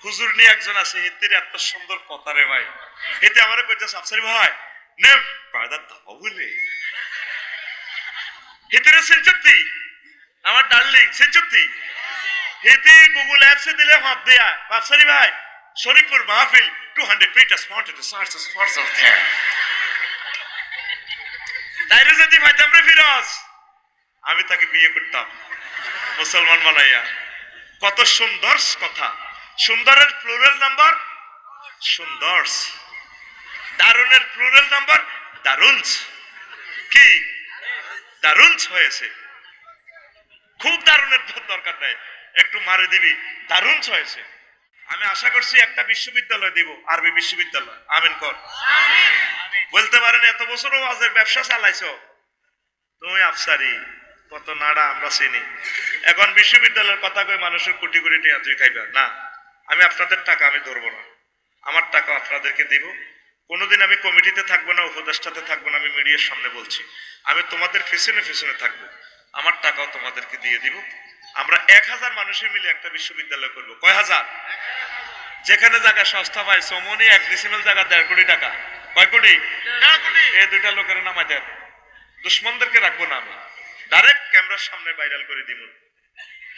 হুজুর নিয়ে একজন আছে, হেতের এত সুন্দর কথা রে ভাই। হেতে আমার কইতেছে আফসারি ভাই নে কায়দা দাও বলে। হেতের সেঞ্চুরি আমার ডার্লিং সেঞ্চুরি। হেতে গুগল অ্যাপসে দিলে হাত দেয়া আফসারি ভাই শরীফপুর মাহফিল 200 meters wanted to start the sports of there. তাইরে যদি ভাইতাম রে ফিরোজ, আমি তাকে বিয়ে করতাম মুসলমান বানাইয়া। কত সুন্দর কথা। সুন্দরের প্লুরাল নাম্বার সুন্দরস, দারুণের প্লুরাল নাম্বার দারুনস। কি দারুনস হয়েছে, খুব দারুণের দরকার নাই, একটু মারে দিবি, দারুনস হয়েছে। আমি আশা করছি একটা বিশ্ববিদ্যালয় দিব, আরবি বিশ্ববিদ্যালয়। আমিন কর। বলতে পারেন এত বছর ওয়াজের ব্যবসা চালাইছো তুমি আফসারি, কত নাড়া আমরা চিনি। এখন বিশ্ববিদ্যালয়ের কথা কই মানুষের কোটি কোটি টাকা তুই খাইবা না। আমি আপনাদের টাকা আমি ধরবো না, আমার টাকা আপনাদেরকে দিব। কোনোদিন আমি কমিটিতে থাকবো না, উপদেষ্টাতে থাকবো না, আমি মিডিয়ার সামনে বলছি। আমি তোমাদের পিছনে পিছনে থাকবো, আমার টাকাও তোমাদেরকে দিয়ে দিব। আমরা 1000 মানুষের মিলে একটা বিশ্ববিদ্যালয় করব। কয় হাজার? যেখানে জায়গা সস্তা পাই সমনি 1 ডিসিমেল জায়গা 1.5 কোটি টাকা। কয় কোটি? 1.5 কোটি। এই দুইটা লোকের নামাই দেন, দুশ্মনদেরকে রাখবো না, আমি ডাইরেক্ট ক্যামেরার সামনে ভাইরাল করে দিব,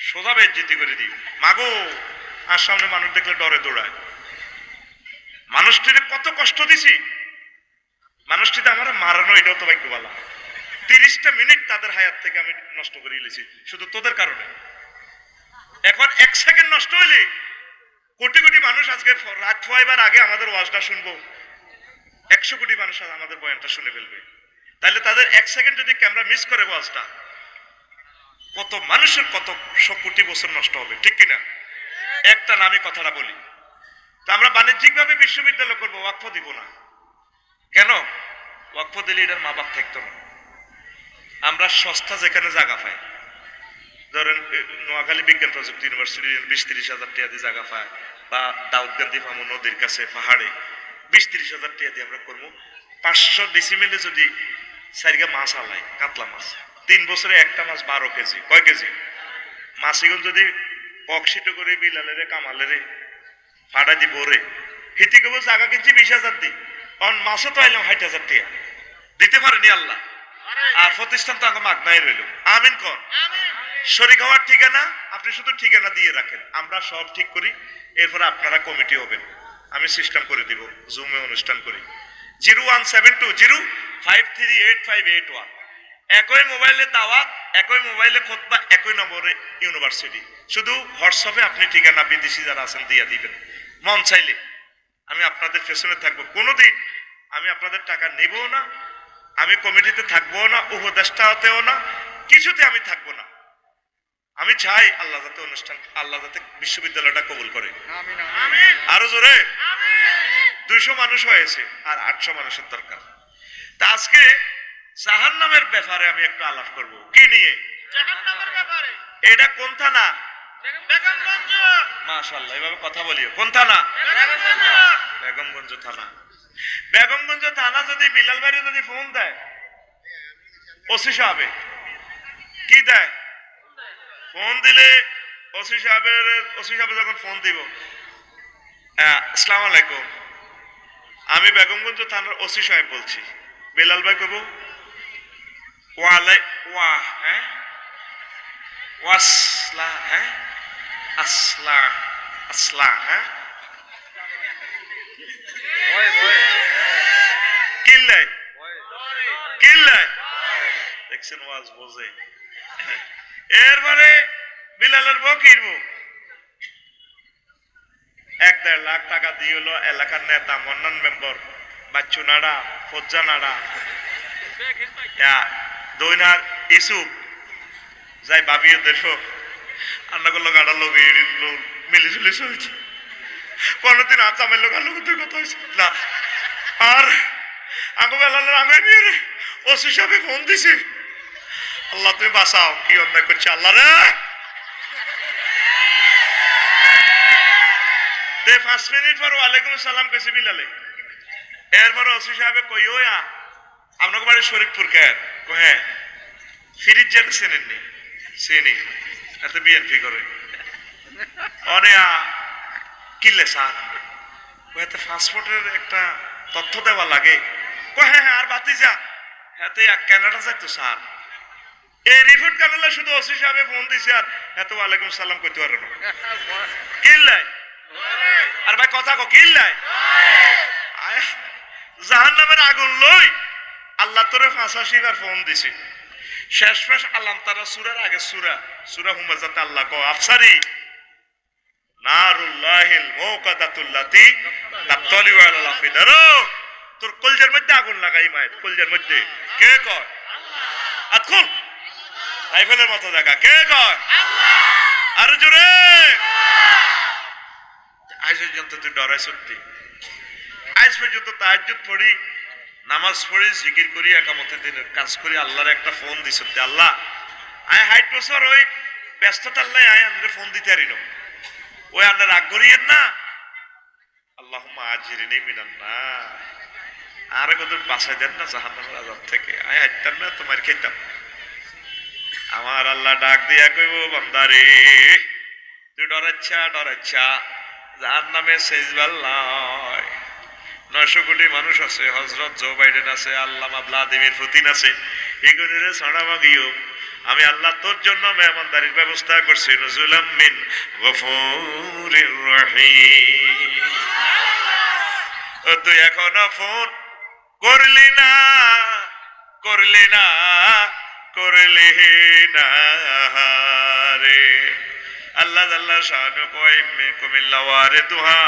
সোজা বেজ্জিতি করে দিই। মাগো আর সামনে মানুষ দেখলে ডরে দৌড়ায়। মানুষটির কত কষ্ট দিছি, মানুষটিতে আমার মারানো এটাও তো ভাগ্যবালা। 30টা মিনিট তাদের হায়াত থেকে আমি নষ্ট করে দিয়েছি শুধু তোদের কারণে। এখন 1 সেকেন্ড নষ্ট হইলে কোটি কোটি মানুষ আজকে রাত হওয়ার আগে আমাদের ওয়াজটা শুনবো, 100 কোটি মানুষ আমাদের বয়ানটা শুনে ফেলবে। তাহলে তাদের 1 সেকেন্ড যদি ক্যামেরা মিস করে ওয়াজটা, কত মানুষের কত কোটি বছর নষ্ট হবে, ঠিক কিনা? একটা নামই কথাটা বলি, তা আমরা বাণিজ্যিকভাবে বিশ্ববিদ্যালয় করবো, ওয়াকফ দিব না। কেন? ওয়াকফ দিলে এটার মা বাপ থাকতো না। আমরা সস্তা যেখানে জায়গা পাই, ধরেন নোয়াখালী বিজ্ঞান প্রযুক্তি ইউনিভার্সিটি 20-30 হাজার টাকা দিয়ে জায়গা পায়, বা দাউদকান্দি ফামু নদীর কাছে পাহাড়ে 20-30 হাজার টাকা দিয়ে আমরা করবো। 500 ডিসিমেলে যদি 4 মাছ আলাই, কাতলা মাছ 3 বছরে একটা মাছ 12 কেজি। কয় কেজি? মাছিগুলো যদি পকশিটো করে বিলালেরে কামালেরে ফাটা দিব রে, হিতি কেবল জায়গা কিনছি 20,000 দিই, অন মাছও তো আইলাম 60,000 টাকা দিতে পারেনি আল্লাহ, আর প্রতিষ্ঠান তো আমাকে মাগনাই রইল। আমিন কর। শরীক হওয়ার ঠিকানা আপনি শুধু ঠিকানা দিয়ে রাখেন, আমরা সব ঠিক করি, এরপরে আপনারা কমিটি হবেন, আমি সিস্টেম করে দিব, জুমে অনুষ্ঠান করি। 0172053881। একই মোবাইলে দাওয়াত, একই মোবাইলে খুতবা, একই নম্বরে ইউনিভার্সিটি। শুধু হোয়াটসঅ্যাপে আপনি ঠিকানা বিদেশি যারা আছেন দিয়ে দিবেন। মন চাইলে আমি আপনাদের পেছনে থাকবো, কোনোদিন আমি আপনাদের টাকা নেবও না, আমি কমিটিতে থাকবো না, উপদেষ্টাতেও না, কিছুতে আমি থাকবো না। আমি চাই আল্লাহ যাতে আল্লাহ যাতে বিশ্ববিদ্যালয়টা কবুল করে। আরো জোরে 200 মানুষ হয়েছে, আর 800 মানুষের দরকার। তা আজকে জাহান্নামের ব্যাপারে আমি একটু আলাপ করব। কি নিয়ে? জাহান্নামের ব্যাপারে। এটা কোন থানা? বেগমগঞ্জ। মাশাআল্লাহ, এভাবে কথা বলিও। কোন থানা? বেগমগঞ্জ। বেগমগঞ্জ থানা। বেগমগঞ্জ থানা যদি বিলাল ভাই যদি ফোন দেয়, ওসি সাহেব কি দেয়? ফোন দিলে ওসি সাহেব যখন ফোন দিব, আসসালামু আলাইকুম, আমি বেগমগঞ্জ থানার ওসি সাহেব বলছি। বেলাল ভাই কব ওয়াসলা, হ্যাঁ আসলা আসলা, হ্যাঁ কিল্লাই কিল্লাই, দেখছেন ওয়াজ বোঝে। এরপরে বিলালের বউ কিনবো, 1-1.5 লাখ টাকা দিয়ে হলো এলাকার নেতা, মন্নান মেম্বার, বাচ্চু নাড়া, ফজ্জা নাড়া, দৈনার ইসুফ যাই ভাবিও দেখো রান্না করলো, গাড়া লোক মিলি ঝুলি চলছে, কোনদিন আচামের লোক আলো কথা হয়েছে না। আর আগে বেলালের আগে নিয়ে রে ওসি সাহেব ফোন দিছে, আল্লাহ তুমি বাঁচাও, কি অন্যায় করছে আল্লাহ রে। 5 মিনিট পর ওয়ালাইকুম সালাম কেছে বিলালে। এরপরে ওসি সাহেব কই ও আপনাকে বাড়ি শরীফপুর কেন? হ্যাঁ। ফিরিজ যেন চেনেননি? চিনি, এত বিএনপি করে। কিনলে স্যার ওতে পাসপোর্টের একটা তথ্য দেওয়া লাগে। হ্যাঁ হ্যাঁ আর বাতি যা হাতে কানাডা যাইতো স্যার। এই রিপোর্ট কানাডা শুধু ওসি সাহেব ফোন দিছে আর এত ওয়ালাইকুম সালাম করতে পারো না কিনলাই। আর ভাই কথা কো কিনলাই জাহান্নামের আগুন লই আল্লাহ তোরে ফাঁসাশিবার ফোন দিছে। শেষমেশ আল্লাহ তারা সূরার আগে সূরা হুমাজাতে আল্লাহ কো আফসারি নারুল্লাহিল মুকাদাতুল্লাতি তাতলিউ আলাল আফিদার। তোর কলজের মধ্যে আগুন লাগাই মায়ের কলজের মধ্যে কে কয় আল্লাহ। আতকুল রাইফেলের মতো দেখা কে কয় আল্লাহ। আর জোরে আজ পর্যন্ত তুই ডরাই সত্যি। আজ পর্যন্ত তাহাজ্জুদ পড়ি নামাজ পড়ি জিকির করি একামতের দিনের কাজ করি আল্লাহর একটা ফোন দিছ আল্লাহ আয় 60 বছর ওই ব্যস্ততা আল্লাহ আয় আমরা ফোন দিতে পারি না ওই আপনার রাগ করিয়েন না আল্লাহুম্মা আজিরনি মিনান নার। আর কত বাঁচাই দেন না জাহান্নামের আযাব থেকে আয় হাইতাম না তোমার খেতাম। আমার আল্লাহ ডাক দিয়া কইব বান্দারে তুই ডরাচ্ছা জাহান্নামে সেজবাল নয়। 900 কোটি মানুষ আছে, হযরত জো বাইডেন আছে, আল্লামা ভ্লাদিমির পুতিন আছে, এগুলোরে ছাড়া মাগিও আমি আল্লাহ তোর জন্য মেহমানদারির ব্যবস্থা করছি নুজুলাম মিন গফুরির রহিম। ও তুই এখনো ফোন করলি না রে। আল্লাহ আল্লাহ শানু কয় মিনকুমিল্লা ওয়ারিদুহা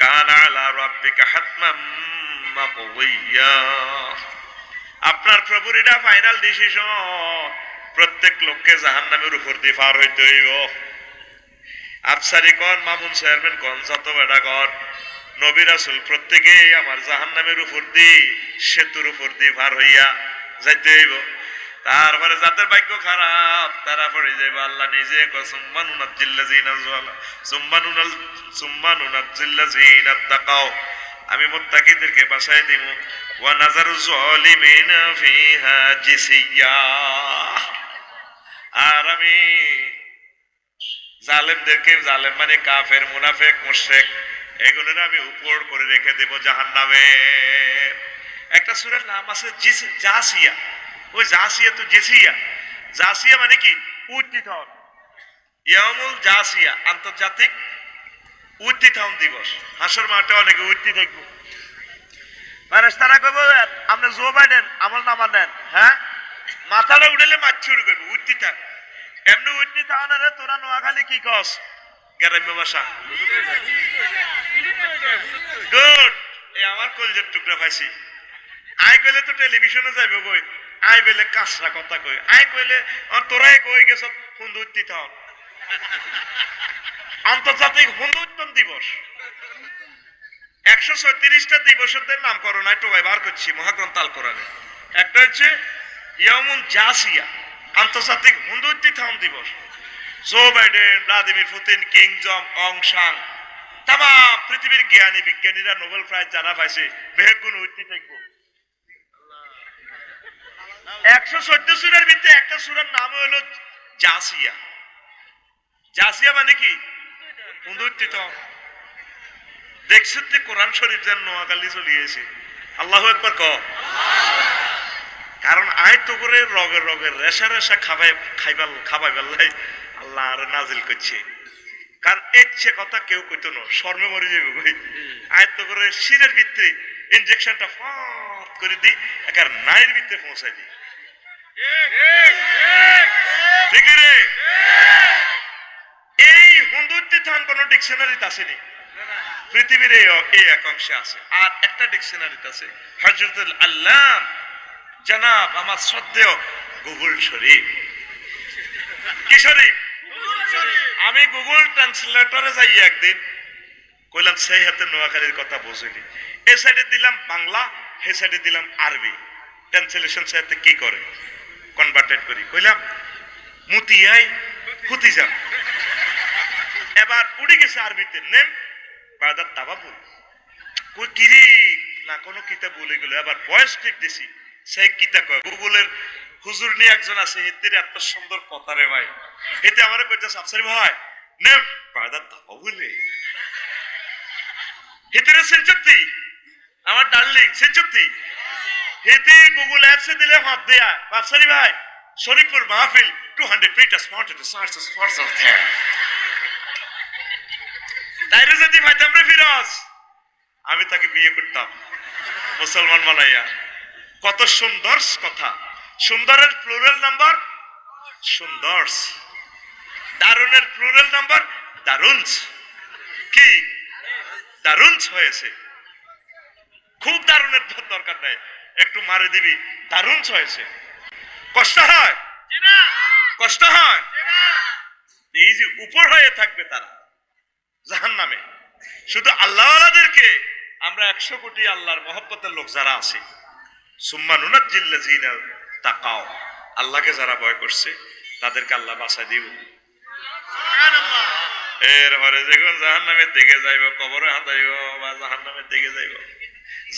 কানা আলা রাব্বিকা হাতমান মাকদিয়া। আপনার প্রভুর এটা ফাইনাল ডিসিশন, প্রত্যেক লোককে জাহান্নামের উপর দিয়ে পার হইতে হইব। আফসারি কন মামুন চেয়ারম্যান কন যত বেড়া কন নবী রাসূল প্রত্যেকেই আমার জাহান্নামের উপর দিয়ে সেতুর উপর দিয়ে পার হইয়া যাইতে হইব। তারপরে যাদের ভাগ্য খারাপ তারা পড়ে যাইব আল্লাহ নিজে তাকাও আমি মুত্তাকিদেরকে বাঁচাই দিব ওয়া নাযারু যালিমিনা ফিহা জিসিয়া। আর আমি জালেমদেরকে জালেম মানে কাফের মুনাফিক মুশরিক এগুলোর আমি উপর করে রেখে দেব জাহান্নামে। একটা সূরার নাম আছে জাসিয়া। ওই জাসিয়া তো জাসিয়া মানে কি উত্থিতন। ইয়াউমুল জাসিয়া আন্তর্জাতিক উত্থিতন দিবস। হাসর মাঠে অনেকে উত্থি থাকবো ফেরেশতারা কইব আপনি জো বাইডেন আমল নামা নেন হ্যাঁ মাথাটা উঠালে মাছ শুরু করবো উত্থি থাক এমনি উত্থি থাকা রে তোরা নোয়াখালী কি কস গ্রাম্য ভাষা গুড। এই আমার কলজের টুকরা পাইছি। আই কইলে তো টেলিভিশনে যাইব কই আই বলে কাঁচরা কথা কই আই কইলে তোরাই কই গেছ হুন্দু উত্থি থাক। আন্তর্জাতিক হুন্দু উত্তন দিবস 136টা দিবসের নামকরণ একটু বার করছি মহাগ্রন্থ আল কোরআনে। একটা হচ্ছে ইয়াউমুল জাসিয়া আন্তর্জাতিক হুন্দু উত্থিতন দিবস। Joe Biden Vladimir Putin Kim Jong Aung San তাম পৃথিবীর জ্ঞানী বিজ্ঞানীরা নোবেল প্রাইজ যারা পাইছে বেগুন উত্থি থাকবো। 114 সূরার ভিতরে একটা সূরার নাম হলো জাসিয়া। জাসিয়া মানে কি হুন্দু উত্থিতন। দেখছো যে কোরআন শরীফ যেন নোয়াখালী চলিয়েছে আল্লাহু আকবার ক। কারণ আয় তো করে রগের রেশা খাবাই বেল্লাই আল্লাহ আর নাজিল করছে। কারণ ইচ্ছে কথা কেউ কইতো না শর্মে মরে যাবে ভাই। আয় তো করে শিরের ভিতরে ইনজেকশনটা ফট করে দিই একার নাইয়ের ভিতরে পৌঁছাই দিই ঠিক রে। এই হুন্দুত্তি থান কোন ডিকশনারিতে আসেনি পৃথিবীর এই এক অংশে আছে। আর একটা ডিকশনারিতে আছে হযরতুল আল্লাম জনাব আমার শ্রদ্ধেয় গুগল শরীফ। কি শরীফ? আমি গুগল ট্রান্সলেটরে যাই একদিন কইলাম সেই হাতে নোয়াখালীর কথা বুঝিনি। এই সাইডে দিলাম বাংলা হে সাইডে দিলাম আরবি ট্রান্সলেশন সাথে কি করে কনভার্টেড করি কইলাম মুতিয়াই হুতি যান। এবার উড়ে গেছে আরবিতে নেম বাদাত তাবাবুল কই কিরি না কোনো কিতাব বলে গেল। এবার ভয়েস ঠিক দিছি সেই কিতাব গুগলের হুজুর নিয়ে একজন আছে হেতের এত সুন্দর কথা রে ভাই হেতে আমারে কইতেছে আফসারি ভাই নেম বাদাত গুগলে হিতের সেঞ্চুরি আমার ডার্লিং সেঞ্চুরি হিতে গুগল অ্যাপসে দিলে হাত দেয়া বাদশারি ভাই শরীফপুর মাহফিল 200 meters mounted to search the sports of there তাইরে যদি ভাইতাম রে ফিরোজ আমি তাকে বিয়ে করতাম মুসলমান বানাইয়া কত সুন্দর কথা সুন্দরের প্লুরাল নাম্বার সুন্দরস দারুণের প্লুরাল নাম্বার দারুনস কি দারুনস হয়েছে খুব দারুণের দরকার নাই একটু মারে দিবি দারুনস হয়েছে কষ্ট হয় কষ্ট হয় এই যে উপর হয়ে থাকবে তারা জাহান্নামে শুধু আল্লাহওয়ালাদেরকে আমরা 100 কোটি আল্লাহর মহব্বতের লোক যারা আছে সুম্মা নুনাজ্জিল্লাযিনা তাকাও আল্লাহকে যারা ভয় করছে তাদেরকে আল্লাহ বাঁচায় দিব সুবহানাল্লাহ এরপরে যখন জাহান্নামের দিকে যাইব কবরে হাঁটাইব বা জাহান্নামের দিকে যাইব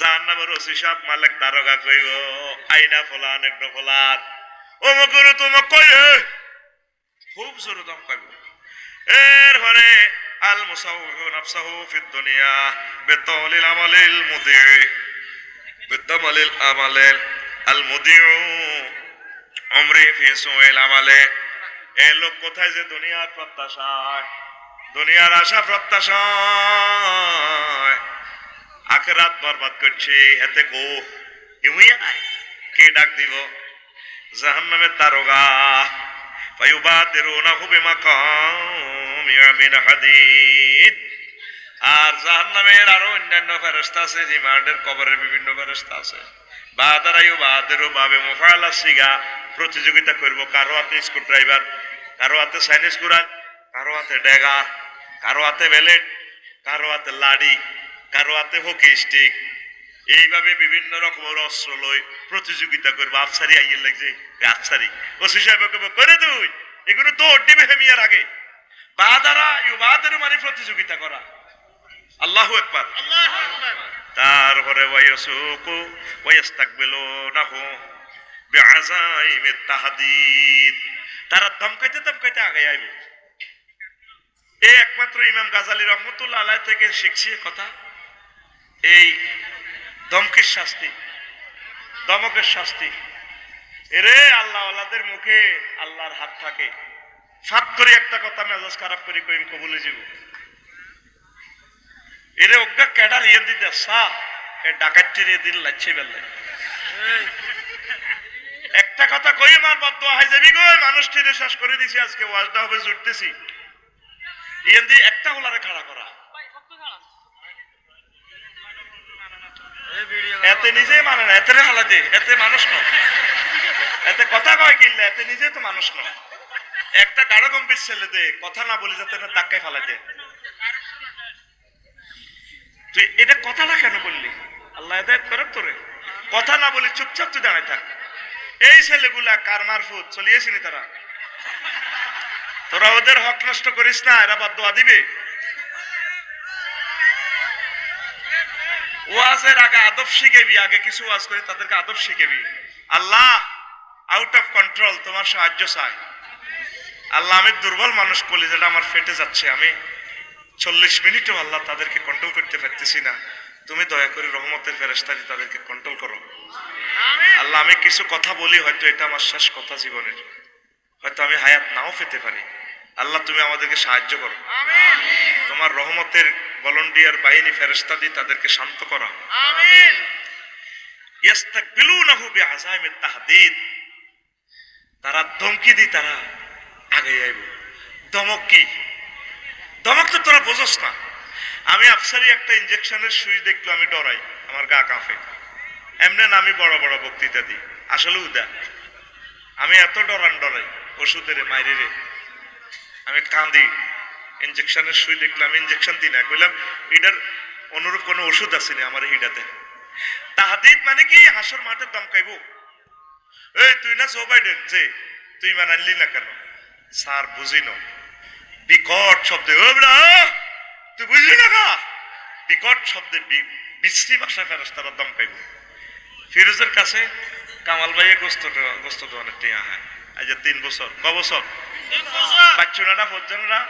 জাহান্নামের ওসি সাহেব মালিক দারোগা কইব আইনা ফলান একটু ফলান অমুকের তোমাক কই খুব জোরে দম কইব এরপরে আল মুসাউহু নাফসাহু ফিদ দুনিয়া বিতাওলিল আমালিল মুদি বিতামালিল আমালিল আল মুদিউ উমরি ফি সুইল আমালে এই লোক কোথায় যে দুনিয়ার প্রত্যাশায় দুনিয়ার আশা প্রত্যাশায় আখিরাত বরবাদ করছে এতে কো ইউইয়া কে ডাক দিব জাহান্নামের দারোগা ফায়ুবাদিরুনাহু বিমাকাম মিন হাদিদ আর জাহান্নামের আরো অন্যান্য ফেরেশতা আছে রিমান্ডের কবরের বিভিন্ন ফেরেশতা আছে বাদারায়ু বাদেরু বাবে মুফালা সিগা প্রতিযোগিতা করব কারো হাতে স্ক্রু ড্রাইভার কারো হাতে সাইনিস কুরান কারো হাতে ড্যাগা কারো হাতে বেলেট কারো হাতে লাড়ি কারো হাতে হকি স্টিক এইভাবে বিভিন্ন রকমের অস্ত্র লই প্রতিযোগিতা করবো আফসারি আইয়ে লাগছে আফসারি ওসি সাহেব করে তুই এগুলো দৌড় দিবে হেমিয়ার আগে বাদারা ইউবাদের মানে প্রতিযোগিতা করা আল্লাহু আকবার আল্লাহু আকবার তারপরে ওয়ায়াসুকু ওয়ায়াস্তাকবিলুনাহু বিআযাইমিত তাহদীদ তারা ধমকাইতে ধমকাইতে আগে আইবে এই একমাত্র ইমাম গাজালি রহমতুল্লাহ আলাইহি থেকে শিখছি কথা এই ধমকের শাস্তি ধমকের শাস্তি এরে আল্লাহওয়ালাদের মুখে আল্লাহর হাত থাকে ফাত করে একটা কথা মেজাজ খারাপ করে কইম কবুলে যাব এরে অজ্ঞা ক্যাডার ইয়ে দিতে সা এ ডাকাতটির এ দিন লাগছে বেলে একটা কথা কই আমার বদদোয়া হয়ে যাবি গো মানুষটিরে শেষ করে দিছি আজকে ওয়াজটা হবে জুটতেছি ইয়ে দি একটা হলারে খাড়া করা এতে নিজে মানে না এতে হালাতে এতে মানুষ নয় এতে কথা কয় কিনলে এতে নিজে তো মানুষ নয় একটা গাঢ় গম্ভীর ছেলে দে কথা না বলি যাতে না ধাক্কায় ফালাতে তুই এটা কথাটা কেন বললি আল্লাহ হেদায়েত করুক তোরে কথা না বলি চুপচাপ তুই দাঁড়ায় থাক এই ছেলেগুলা কার মারফুত চলিয়েছিনি তারা তোরা ওদের হক নষ্ট করিস না এরা বদদোয়া দিবে ওয়াজের আগে আদব শিখেবি আগে কিছু ওয়াজ করে তাদেরকে আদব শিখেবি আল্লাহ আউট অফ কন্ট্রোল তোমার সাহায্য চাই আল্লাহ আমি দুর্বল মানুষ কলিজাটা আমার ফেটে যাচ্ছে আমি 40 মিনিটও আল্লাহ তাদেরকে কন্ট্রোল করতে পারতেছি না তুমি দয়া করে রহমতের ফেরেশতা দিয়ে তাদেরকে কন্ট্রোল করো আল্লাহ আমি কিছু কথা বলি হয়তো এটা আমার শেষ কথা জীবনের হয়তো আমি হায়াত নাও পেতে পারি আল্লাহ তুমি আমাদেরকে সাহায্য করো তোমার রহমতের ভলান্টিয়ার বাহিনী ফেরেশতা দিয়ে তাদেরকে শান্ত করা আমিন ইস্তাকবিলুনাহু বিআযাইমিত তাহদীদ তারা ধমকি দি তারা আগে আইব ধমক কি ধমক তো তোরা বুঝোস না আমি আফসারি একটা ইনজেকশনের সুই দেখলে আমি ডরাই আমার গা কাঁপে এমনি না আমি বড় বড় বক্তৃতা দিই আসলে উদা আমি এত ডরাই ওষুধের মাইরে রে আমি কাঁদি ইনজেকশনের সুই দেখলে আমি ইনজেকশন দিই না কইলাম এটার অনুরূপ কোনো ওষুধ আসেনি আমার হিডাতে তাহদীদ মানে কি হাসর মাঠে দমকাইব এই তুই না জো বাইডেন যে তুই মানালি না কেন স্যার বুঝি না বিকট শব্দে তুই বুঝলি না কা বিকট শব্দে বিশ্রী ভাষায় ফেরেশতারা দমকাইব ফিরোজের কাছে কামাল ভাইয়ে গোস্ত অনেক টিয়া হয় আজ 3 বছর ক বছর বাচ্চুনারা ফজ্জনরা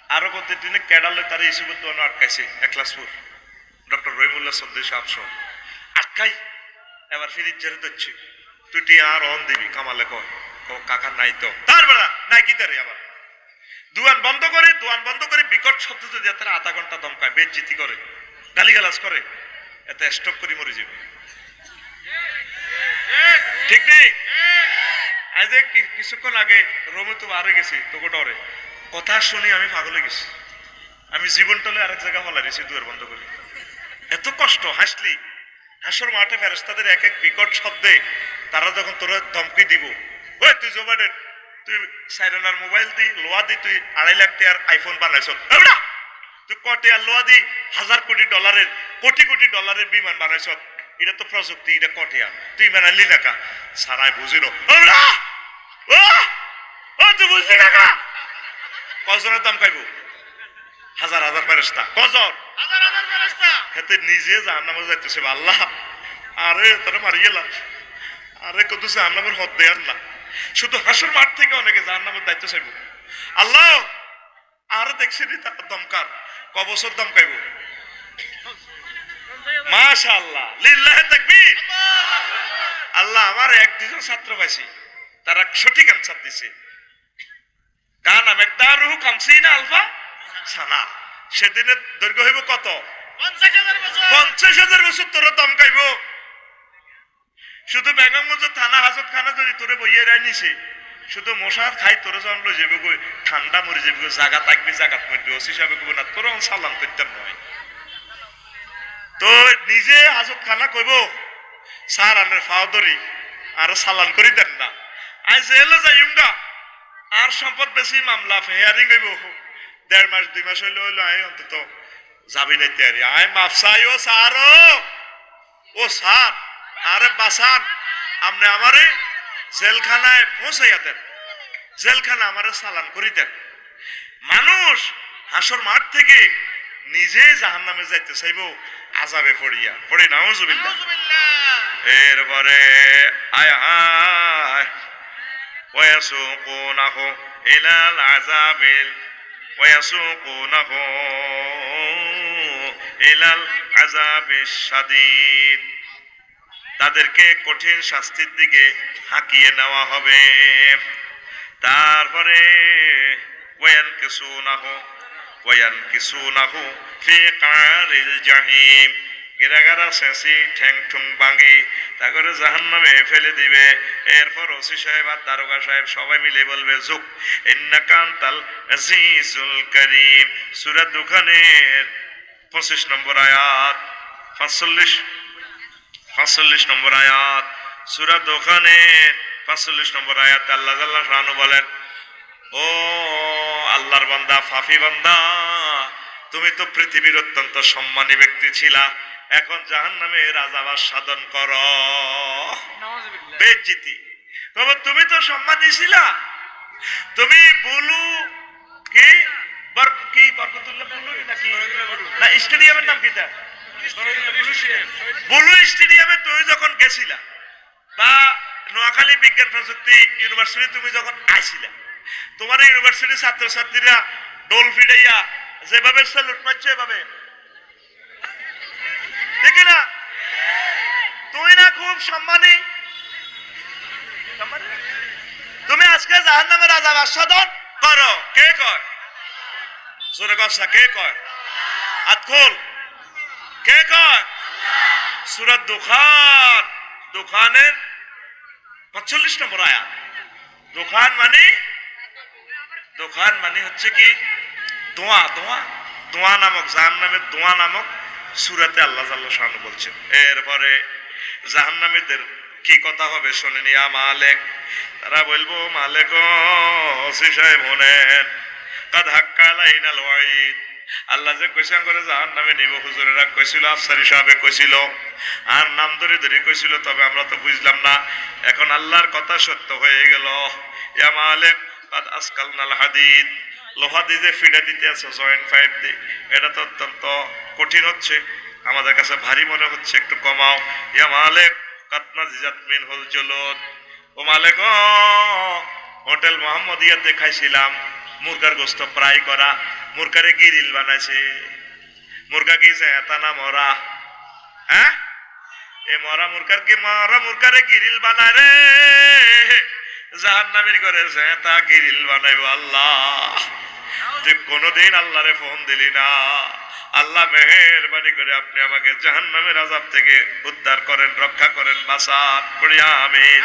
আরো কত দিনে ক্যাডালে তারা ইস্যু তো আটকাইছে একলাসপুর ডক্টর রহিমুল্লাহ সদ্দি সাহেব সহ আটকাই এবার ফিরিজ জেরে দিচ্ছি তুই টিয়া আর অন দিবি কামালে কয় কাকা নাই তো তার বেলা নাই কি তারে আবার দোয়ান বন্ধ করে বিকট শব্দ যদি তারা আধা ঘন্টা দমকায় বেজ্জিতি করে গালিগালাজ করে এত স্টক করে মরে যাবে ঠিক নেই আজ কিছুক্ষণ আগে রোমে তো আরে গেছি তোকে ডরে কথা শুনি আমি পাগলে গেছি আমি জীবনটালে আরেক জায়গা হলা রেছি দুয়ার বন্ধ করে এত কষ্ট হাসলি হাসর মাঠে ফেরেশতাদের এক এক বিকট শব্দে তারা যখন তোরা ধমকি দিব ওই তুই জোবাডের তুই সাইরানার মোবাইল দি লোয়া দি তুই 2.5 লাখ টাকার আইফোন বানাইছ তুই কটে আর লোয়া দি কোটি কোটি ডলারের বিমান বানাইছ এটা তো প্রযুক্তি এটা কটিয়া তুই বানালি টাকা সারাই বুঝিল তুই বুঝলি টাকা কজনের দাম খাইব হাজার হাজার ফেরেশতা কজন হেতে নিজে জাহান্নামে যাইতেছে আল্লাহ আরে তোরা মারি গেলাম আরে কত জাহান্নামের হদ দেয় আল্লাহ শুধু হাসর মাঠ থেকে অনেকে জাহান্নামের দায়িত্ব চাইব আল্লাহ আর দেখছি দমকার কবছর দমকাইব মাশাআল্লাহ লিল্লাহি তাকবীর আল্লাহ আমার এক দুজন ছাত্র পাইছি তারা সঠিক আনসার দিছে গান মেকদারুহু 50 আলফা সানা সেদিনের দৈর্ঘ্য হইব কত 50,000 বছর তোর দমকাইব শুধু বেগমগঞ্জ থানা হাজত খানা যদি তোরে বইয়ে রায় নিছে শুধু মশার খাই তোর যখন লই যাবে গই ঠান্ডা মরে যাবে জায়গা থাকবি জায়গাত মরবি ওসি হিসাবে কব না তোর সালাম করতেন নয় তো নিজে হাজত খানা কইব স্যার আনের ফাওদরি আর সালান করি দেন না আই জেলে যাইম গা আর সম্পদ বেশি মামলা হেয়ারিং হইব 1.5 মাস 2 মাস হইলো আই অন্তত যাবি না তৈরি আই মাফ চাই ও স্যার আরে বাসান আপনি আমারে জেলখানায় পৌঁছাইয়া দেন জেলখানা আমারে সালান করি দেন মানুষ হাসর মাঠ থেকে নিজে জাহান্নামে যাইতে চাইব আযাবে পড়ি নাউজুবিল্লাহ এরপরে আয় আয় ওয়াসুকুনাহু ইলাল আযাবিল ওয়াসুকুনাহু ইলাল আযাবিশ শাদীদ তাদেরকে কঠিন শাস্তির দিকে হাঁকিয়ে নেওয়া হবে তারপরে ওয়ায়ানকিসুনাহু ফি কারিল জাহিম গিরাগারা শেষি ঠ্যাং ঠুং ভাঙি তারপরে জাহান্নামে ফেলে দিবে এরপর ওসি সাহেব আর দারোগা সাহেব সবাই মিলে বলবে যুক ইন্নাকা আনতাল আজিজুল কারীম সূরা দুখানের 25 নম্বর আয়াত 45 নম্বর আয়াত সূরা দুখানের 45 নম্বর আয়াত আল্লাহ জাল্লাহু শানহু বলেন ও আল্লাহর বান্দা ফাফি বান্দা তুমি তো পৃথিবীর অত্যন্ত সম্মানী ব্যক্তি ছিলা এখন জাহান্নামের আযাব সাধন করো বেজ্জতি তবে তুমি তো সম্মানী ছিলা তুমি বলু কি বরকতুল্লাহ বলু নাকি না স্টেডিয়ামের নাম কিটা বুলু স্টেডিয়ামে তুমি যখন গেছিলা বা নোয়াখালী বিজ্ঞান প্রযুক্তি ইউনিভার্সিটি তুমি যখন আইছিলা তোমার ইউনিভার্সিটির ছাত্রছাত্রীরা ডোল ফিডাইয়া যেভাবে স্যালুট মারছে এভাবে ঠিক না তুই না খুব সম্মানী তুমি আজকে জাহান্নামের আযাব আস্বাদন করো কে কয় জোরে কথা কে কয় আতখুল কে কয় সূরা দুখানের 45 নম্বর আয়াত দোকান মানে হচ্ছে কি দোয়া নামক জাহান্নামের দোয়া নামক সূরাতে আল্লাহ জাল্লাহু শানহু বলছেন এরপরে জাহান্নামীদের কি কথা হবে শুনেন ইয়া মালিক তারা বলবো মালিক ওসি সাহেব শুনেন কাদ হাক্কা আলাইনাল ওয়াইদ আল্লাহ যে কইছেন করে জাহান্নামে নিব হুজুরেরা কইছিল আফসারি সাহেবে কইছিল আর নাম ধরে কইছিল তবে আমরা তো বুঝলাম না এখন আল্লাহর কথা সত্য হয়ে গেল ইয়া মালিক কাদ আসকালনাল হাদিদ লোহা দিয়ে ফিডা দিতে আছে জয়েন্ট পাইপ দিয়ে এটা তো অত্যন্ত কঠিন হচ্ছে আমাদের কাছে ভারী মনে হচ্ছে একটু কমাও ইয়া মালিক কাদ নাজিজাত মিনহুল জুলুদ ও মালিক হোটেল মোহাম্মদিয়াতে খাইছিলাম মুরগার গোশত ফ্রাই করা মুরকারে গিরিল বানাইছে। মুরগা কি জেতা না মরা? হ্যাঁ, এ মরা মুরকারে গিরিল বানায় রে, জাহান্নামীর ঘরে জেতা গিরিল বানাইব। আল্লাহ, তুই কোনদিন আল্লাহরে ফোন দিলি না। আল্লাহ মেহেরবানি করে আপনি আমাকে জাহান্নামের আযাব থেকে উদ্ধার করেন, রক্ষা করেন, বাঁচান। পড়ি আমিন।